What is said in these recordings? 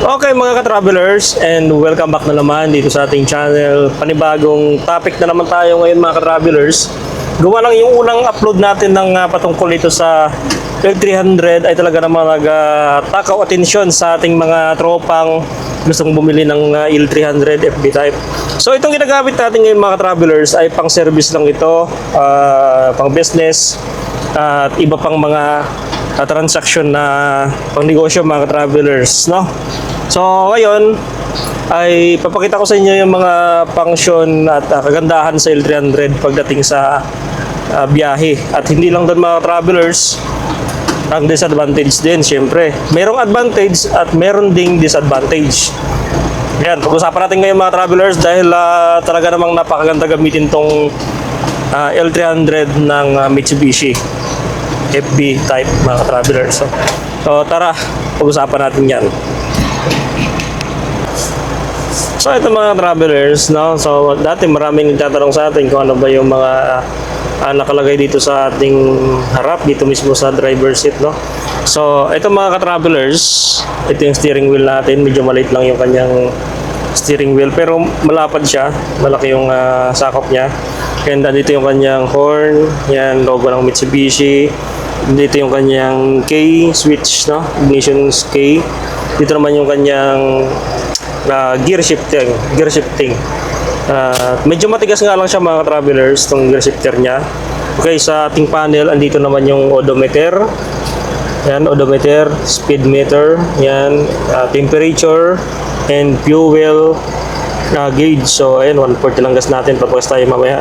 Okay mga ka-travelers, and welcome back na naman dito sa ating channel. Panibagong topic na naman tayo ngayon mga ka-travelers. Gawa lang yung unang upload natin ng patungkol ito sa L300 ay talaga namang nagtakaw atensyon sa ating mga tropang gustong bumili ng L300 FB type. So itong ginagamit natin ngayon mga ka-travelers ay pang service lang ito, pang business at iba pang mga transaction na pang negosyo mga ka-travelers, no? So ngayon ay papakita ko sa inyo yung mga function at kagandahan sa L300 pagdating sa biyahe. At hindi lang doon mga travelers, ang disadvantage din syempre. Merong advantage at meron ding disadvantage. Yan, pag-usapan natin ngayon mga travelers dahil talaga namang napakaganda gamitin tong L300 ng Mitsubishi FB type mga travelers. So tara, pag-usapan natin yan. So ito mga travelers, no? So dati maraming nagtatanong sa atin kung ano ba yung mga nakalagay dito sa ating harap, dito mismo sa driver seat, no? So ito mga ka-travelers, ito yung steering wheel natin. Medyo maliit lang yung kanyang steering wheel pero malapad siya, malaki yung sakop niya. And dito yung kanyang horn, yan logo ng Mitsubishi. Dito yung kanyang K switch, no? Ignition K. Dito naman yung kanyang gear shifting. Medyo matigas nga lang siya mga travelers, itong gear shifter niya. Okay, sa ating panel, andito naman yung odometer. Yan, odometer, speed meter, yan, temperature, and fuel gauge. So, ayan, 140 lang gas natin, papagas tayo mamaya.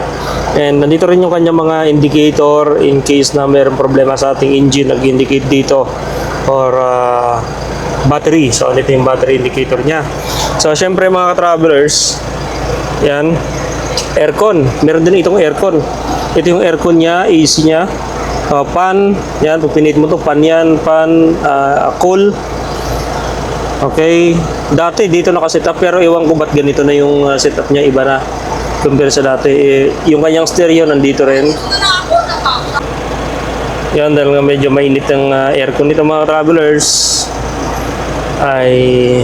And nandito rin yung kanyang mga indicator in case na mayroong problema sa ating engine, nag-indicate dito. Or battery. So, dito yung battery indicator niya. So, syempre mga ka-travelers, yan, aircon. Meron din itong aircon. Ito yung aircon niya, AC niya. Fan, yan, pag pinit mo to, fan yan, fan, cool. Okay, dati dito naka-setup pero iwan ko ba't ganito na yung setup niya, iba na compare sa dati. Yung kanyang stereo nandito rin. Yan, dahil nga medyo mainit ang aircon nito mga travelers, ay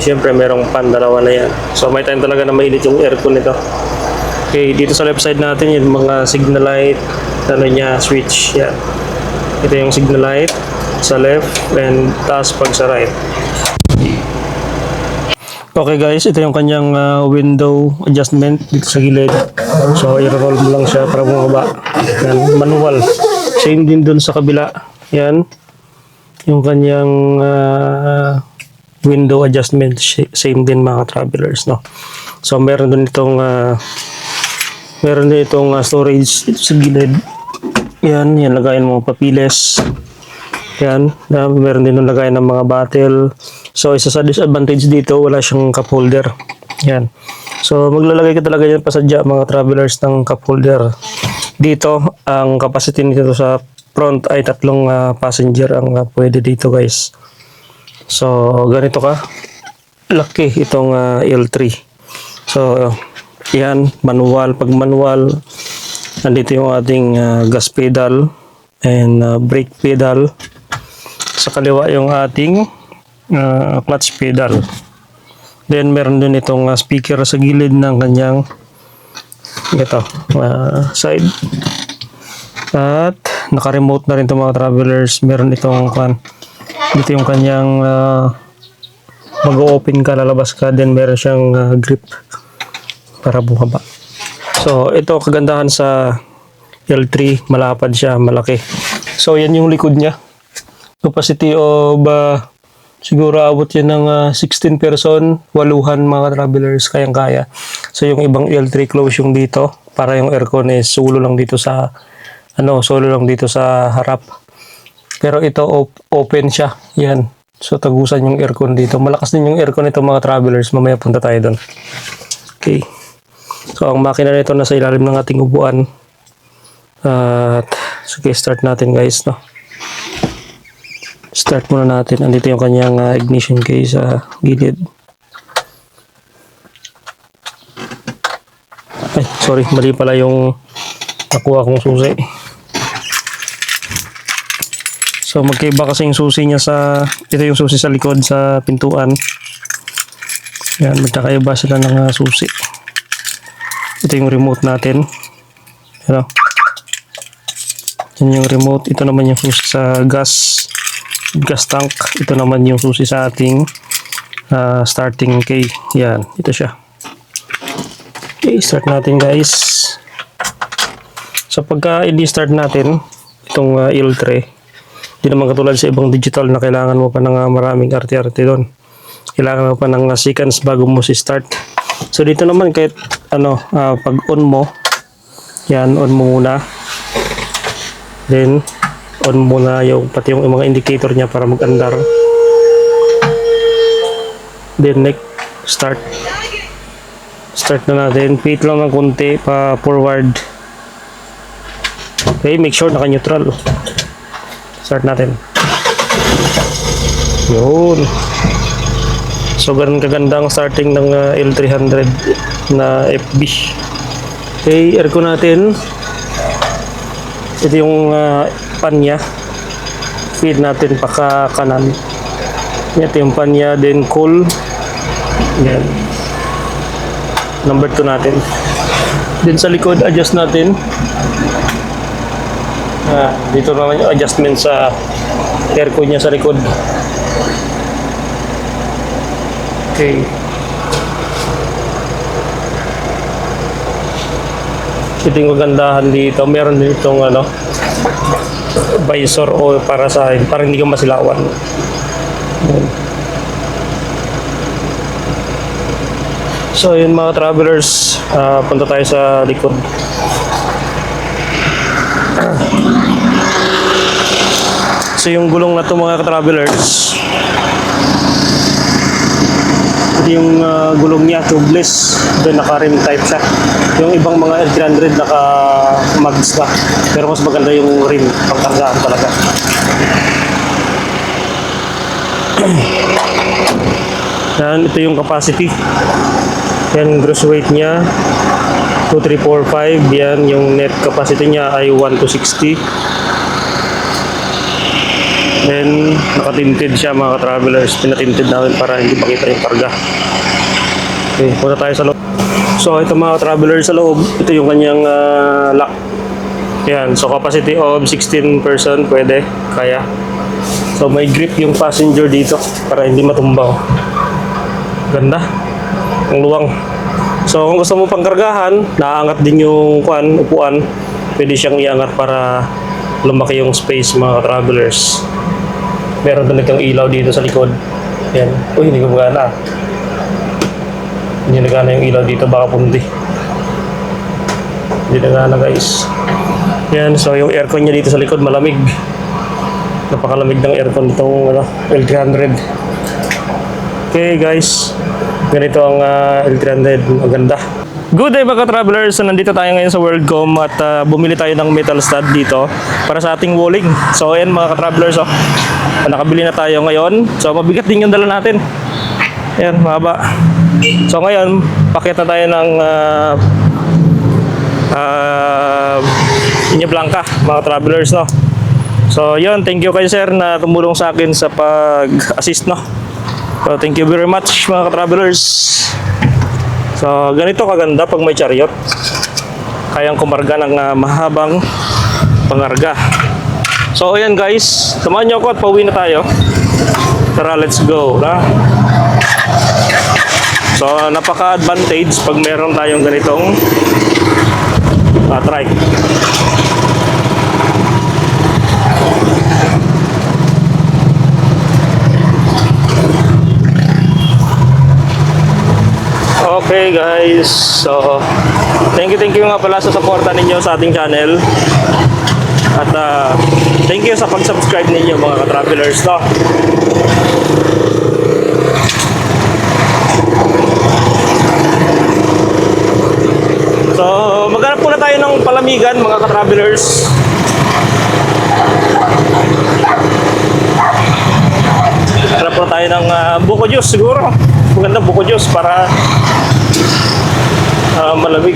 syempre merong fan, dalawa na yan. So may time talaga na mainit yung aircon nito. Okay, dito sa left side natin yung mga signal light, ano niya, switch, yan. Ito yung signal light sa left and taas pag sa right. Okay guys, ito yung kanyang window adjustment dito sa gilid. So i-roll mo lang siya para bumaba. Yan, manual. Same din dun sa kabila. Yan. Yung kanyang window adjustment, same din mga travelers, no. So meron din itong storage dito sa gilid. Yan, lagayan mo papiles. Yan, meron din yung lagayan ng mga bottle. So isa sa disadvantage dito, wala siyang cup holder. Yan. So maglalagay ka talaga yan pasadya mga travelers ng cup holder. Dito, ang capacity nito sa front ay 3 passenger ang pwede dito guys. So ganito ka laki itong L3. So yan, manual. Pag manual, nandito yung ating gas pedal and brake pedal. Sa kaliwa yung ating clutch pedal. Then meron din itong speaker sa gilid ng kanyang side. At naka-remote na rin itong mga travelers. Meron itong dito yung kanyang mag-open ka, lalabas ka, then meron siyang grip para bumaba. So ito kagandahan sa L3, malapad siya, malaki. So yan yung likod niya. Capacity of siguro abot yan ng 16 person, 8 mga travelers, kayang-kaya. So yung ibang L3 close yung dito, para yung aircon is solo lang dito sa harap. Pero ito open siya. Yan. So tagusan yung aircon dito. Malakas din yung aircon nito mga travelers. Mamaya punta tayo doon. Okay. So ang makina nito nasa ilalim ng ating upuan. At sige, start natin guys, no. Start muna natin. Andito yung kanyang ignition key sa gilid. Ay, sorry. Mali pala yung nakuha kong susi. So magkaiba kasi yung susi niya ito yung susi sa likod sa pintuan. Yan, magkakaiba sila ng susi. Ito yung remote natin. Ano? Yan yung remote. Ito naman yung susi sa gas tank. Ito naman yung susi sa ating starting key. Yan, ito siya. Okay, start natin guys. So pagka i-start natin itong L3, hindi naman katulad sa ibang digital na kailangan mo pa ng maraming arte-arte doon. Kailangan mo pa ng seconds bago mo si-start. So dito naman kahit pag on mo, yan, on mo muna. Then on muna pati yung mga indicator niya para mag-andar. Then next, start na natin. Wait lang ng konti pa forward. Okay, make sure naka-neutral. Start natin. Yun. So ganun kaganda ang starting ng L300 na FB. Okay, aircon natin. Ito yung pan niya. Feed natin paka kanan. Ito yung pan niya, then cool. Yan. Number 2 natin. Then sa likod, adjust natin. Dito naman yung adjustment sa aircon niya sa likod. Okay. Ito yung kagandahan dito. Meron din itong visor o para sa hindi ka masilawan. So yun mga travelers, punta tayo sa likod. So yung gulong na to mga travelers, ito yung gulong niya, tubeless. Ito naka-rim type siya. Yung ibang mga L300 naka-mags na. Pero mas maganda yung rim, pangkargaan talaga. Yan, ito yung capacity. Yan, gross weight niya 2345. Yan, yung net capacity niya ay 1260. Then nakatinted siya mga travelers. Pinatinted namin para hindi makita yung karga. Okay, punta tayo sa loob. So ito mga travelers sa loob, ito yung kanyang lock. Yan, so capacity of 16% pwede, kaya. So may grip yung passenger dito para hindi matumbaw. Ganda. Ang luwang. So kung gusto mo pang kargahan, naaangat din yung upuan. Pwede siyang iangat para lumaki yung space mga travelers. Meron talagang ilaw dito sa likod. Yan. Uy, hindi ko magana. Hindi nagana yung ilaw dito, baka pundi. Hindi nagana guys. Yan, so yung aircon niya dito sa likod malamig. Napakalamig ng aircon itong L300. Okay guys, ganito ang L300. Maganda. Good day mga travelers, so nandito tayo ngayon sa Worldcom at bumili tayo ng metal stud dito para sa ating walling. So ayan mga travelers, nakabili na tayo ngayon. So mabigat din yung dala natin. Ayan, mahaba. So ngayon, pakit na tayo ng Inya Blanca mga travelers, no. So yun, thank you kay sir na tumulong sa akin sa pag-assist, no. So thank you very much mga travelers. So, ganito kaganda pag may chariot. Kayang kumarga ng mahabang pangarga. So, ayan guys. Samahan niyo ako at pauwi na tayo. Tara, let's go. Na? So, napaka-advantage pag meron tayong ganitong trike. Okay guys, so thank you nga pala sa suporta ninyo sa ating channel. At thank you sa pag-subscribe ninyo mga ka-travelers, no? So maghanap muna tayo ng palamigan mga ka-travelers. Hanap muna tayo ng buko juice siguro. Maganda buko juice para malamig.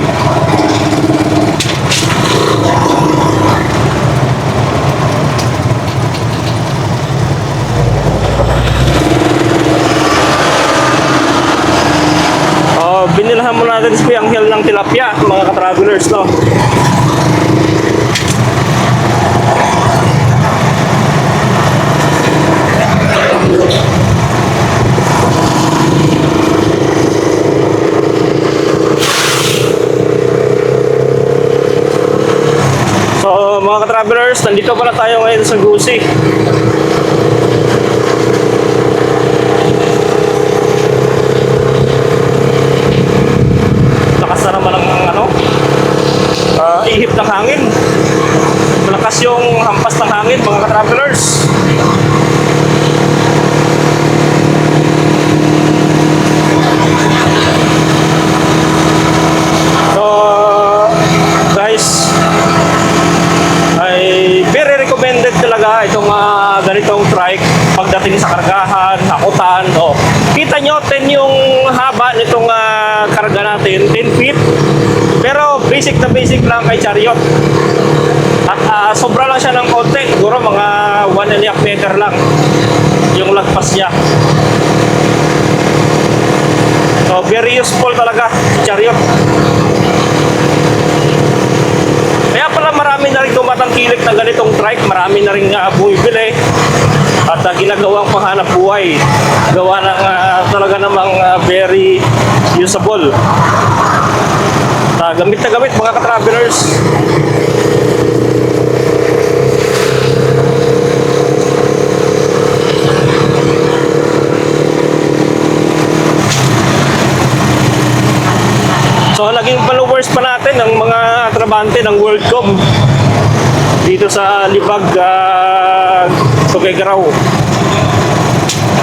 dinilahan mo natin si Anghel ng tilapia, mga ka-travelers, no? So, mga ka-travelers, nandito pala tayo ngayon sa Gusi. Lakas na naman ang ihip ng hangin. Malakas yung hampas ng hangin, mga ka-travelers. So, guys, ay very recommended talaga itong ganitong trike pagdating sa kargahan, hakutan. O, kita nyo, 10 yung haba nitong karga natin, 10 feet. Pero basic na basic lang kay chariot. At sobra lang siya ng konti, siguro mga 1.5 meter lang yung lagpas niya. So very useful talaga si chariot. Kaya pala marami na rin tumatangkilik na ganitong trike, marami na rin bumibili at ginagawang panghanap buhay. Gawa ng talaga namang very usable. Gamit na gamit, mga ka-travelers. So naging followers pa natin ang mga trabante ng WorldCom dito sa Libag, Tuguegarao.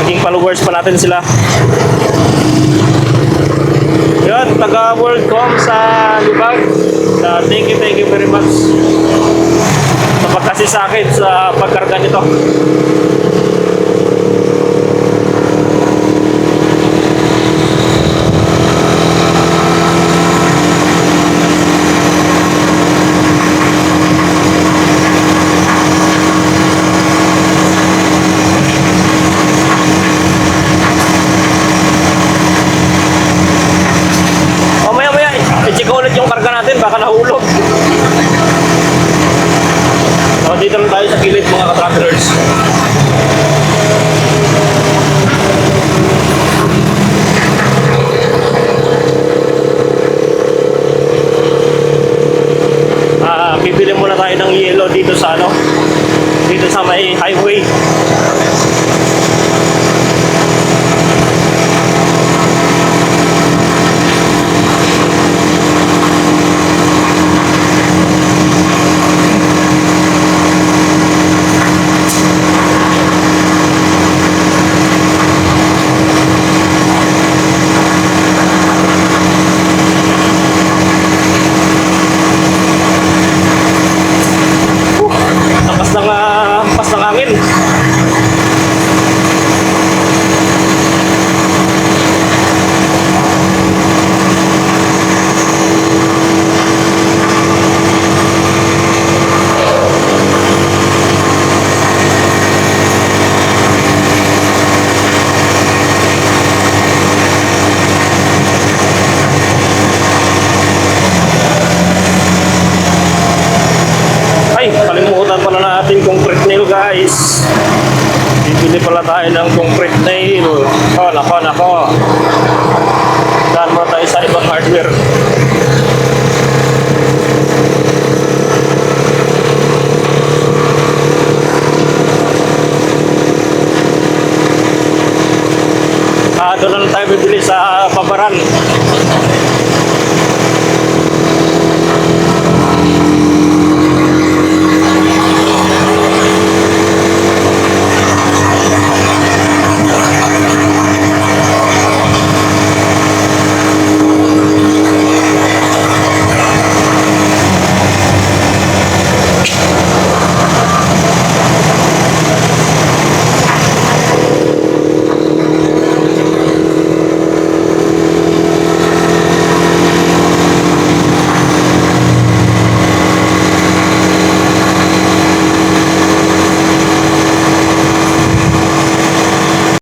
Naging followers pa natin sila. Yan, taga WorldCom sa Libag. Thank you very much sa pagkasisakit sa pagkarga nito. I-check ulit yung karga natin, baka nahulog. So, dito lang tayo sa gilid, mga ka-travelers. Bibili muna tayo ng yelo dito sa dito sa may highway. Pas ng hangin. Ay, kalimutan pala natin concrete nail, guys. Bibili pala tayo ng concrete nail. Oh, nako. Daan muna tayo sa ibang hardware. Doon na lang tayo bibili sa Pabaran.